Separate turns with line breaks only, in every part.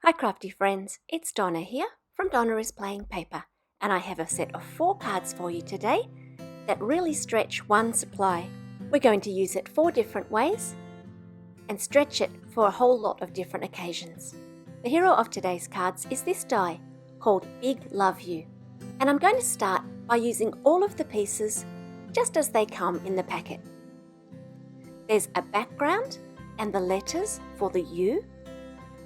Hi crafty friends, it's Donna here from Donna is Playing Paper, and I have a set of 4 cards for you today that really stretch one supply. We're going to use it 4 different ways and stretch it for a whole lot of different occasions. The hero of today's cards is this die called Big Love You, and I'm going to start by using all of the pieces just as they come in the packet. There's a background and the letters for the U,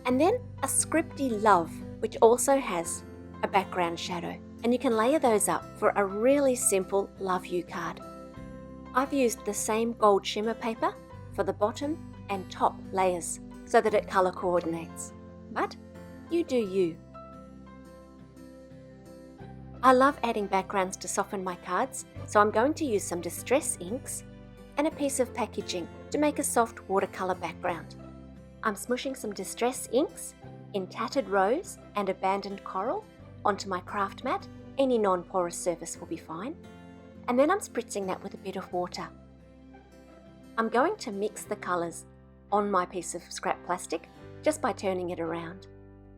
and then a scripty love, which also has a background shadow, and you can layer those up for a really simple Love You card. I've used the same gold shimmer paper for the bottom and top layers so that it colour coordinates, but you do you. I love adding backgrounds to soften my cards, so I'm going to use some distress inks and a piece of packaging to make a soft watercolour background. I'm smushing some distress inks in Tattered Rose and Abandoned Coral onto my craft mat. Any non-porous surface will be fine. And then I'm spritzing that with a bit of water. I'm going to mix the colours on my piece of scrap plastic just by turning it around.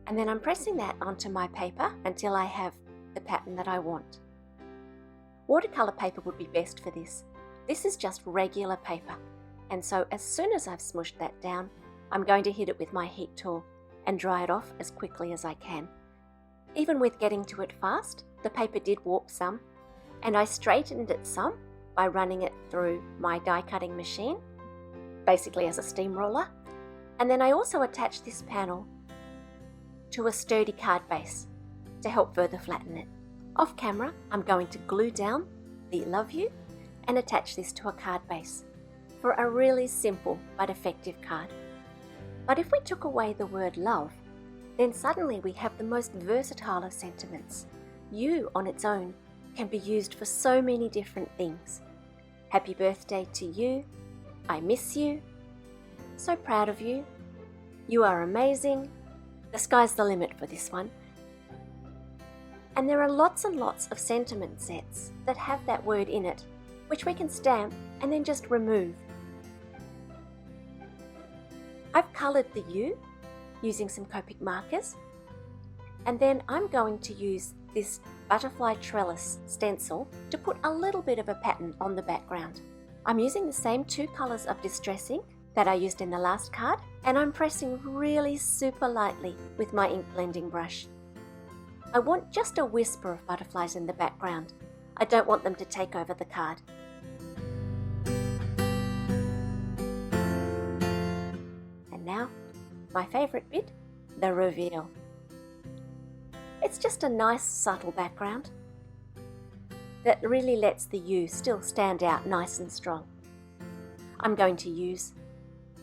And then I'm pressing that onto my paper until I have the pattern that I want. Watercolour paper would be best for this. This is just regular paper. And so as soon as I've smushed that down, I'm going to hit it with my heat tool and dry it off as quickly as I can. Even with getting to it fast, the paper did warp some, and I straightened it some by running it through my die cutting machine, basically as a steamroller. And then I also attached this panel to a sturdy card base to help further flatten it. Off camera, I'm going to glue down the Love You and attach this to a card base for a really simple but effective card. But if we took away the word love, then suddenly we have the most versatile of sentiments. You on its own can be used for so many different things. Happy birthday to you, I miss you, so proud of you, you are amazing, the sky's the limit for this one. And there are lots and lots of sentiment sets that have that word in it, which we can stamp and then just remove. I've coloured the U using some Copic markers, and then I'm going to use this butterfly trellis stencil to put a little bit of a pattern on the background. I'm using the same 2 colours of distress ink that I used in the last card, and I'm pressing really super lightly with my ink blending brush. I want just a whisper of butterflies in the background. I don't want them to take over the card. Now, my favourite bit, the reveal. It's just a nice subtle background that really lets the U still stand out nice and strong. I'm going to use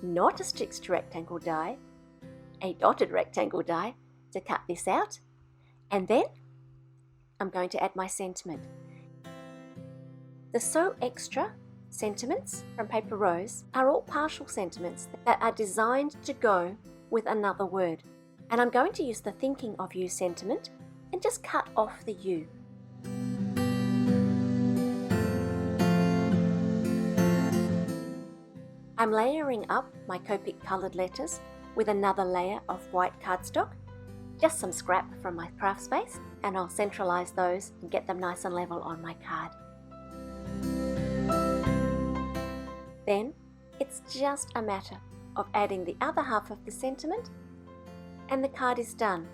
not a stitched rectangle die, a dotted rectangle die to cut this out, and then I'm going to add my sentiment. The So Extra sentiments from Paper Rose are all partial sentiments that are designed to go with another word. And I'm going to use the Thinking of You sentiment and just cut off the U. I'm layering up my Copic coloured letters with another layer of white cardstock, just some scrap from my craft space, and I'll centralise those and get them nice and level on my card. Then it's just a matter of adding the other half of the sentiment and the card is done.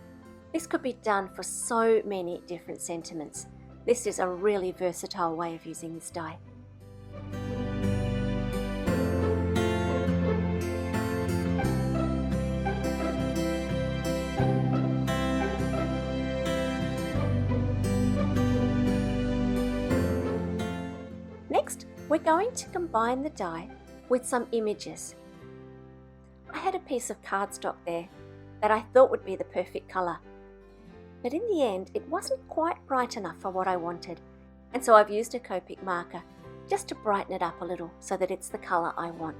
This could be done for so many different sentiments. This is a really versatile way of using this die. Next, we're going to combine the die with some images. I had a piece of cardstock there that I thought would be the perfect colour, but in the end it wasn't quite bright enough for what I wanted, and so I've used a Copic marker just to brighten it up a little so that it's the colour I want.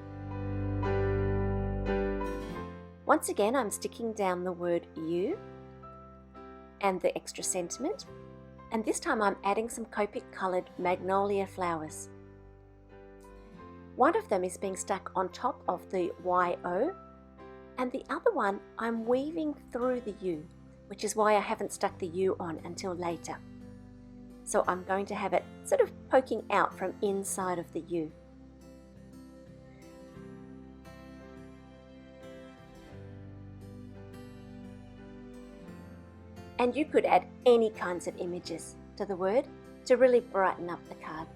Once again, I'm sticking down the word You and the extra sentiment, and this time I'm adding some Copic coloured Magnolia flowers. One of them is being stuck on top of the YO, And the other one, I'm weaving through the U, which is why I haven't stuck the U on until later. So I'm going to have it sort of poking out from inside of the U. And you could add any kinds of images to the word to really brighten up the card.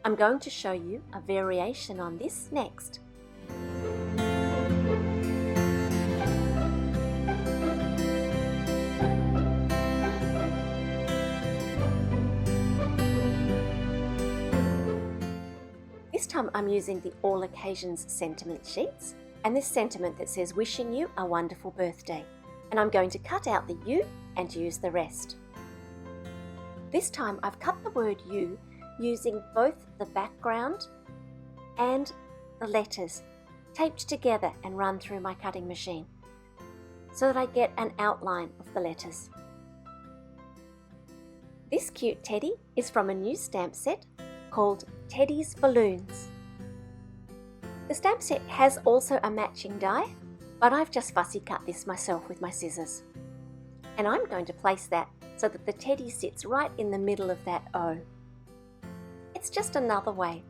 I'm going to show you a variation on this next. This time I'm using the All Occasions sentiment sheets and this sentiment that says wishing you a wonderful birthday. And I'm going to cut out the U and use the rest. This time I've cut the word U using both the background and the letters taped together and run through my cutting machine so that I get an outline of the letters. This cute teddy is from a new stamp set called Teddy's Balloons. The stamp set has also a matching die, but I've just fussy cut this myself with my scissors. And I'm going to place that so that the teddy sits right in the middle of that O. It's just another way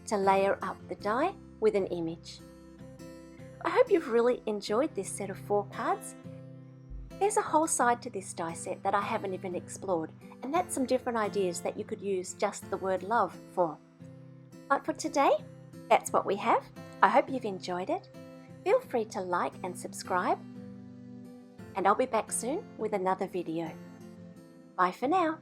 to layer up the die with an image. I hope you've really enjoyed this set of 4 cards. There's a whole side to this die set that I haven't even explored, and that's some different ideas that you could use just the word love for. But for today, that's what we have. I hope you've enjoyed it. Feel free to like and subscribe, and I'll be back soon with another video. Bye for now.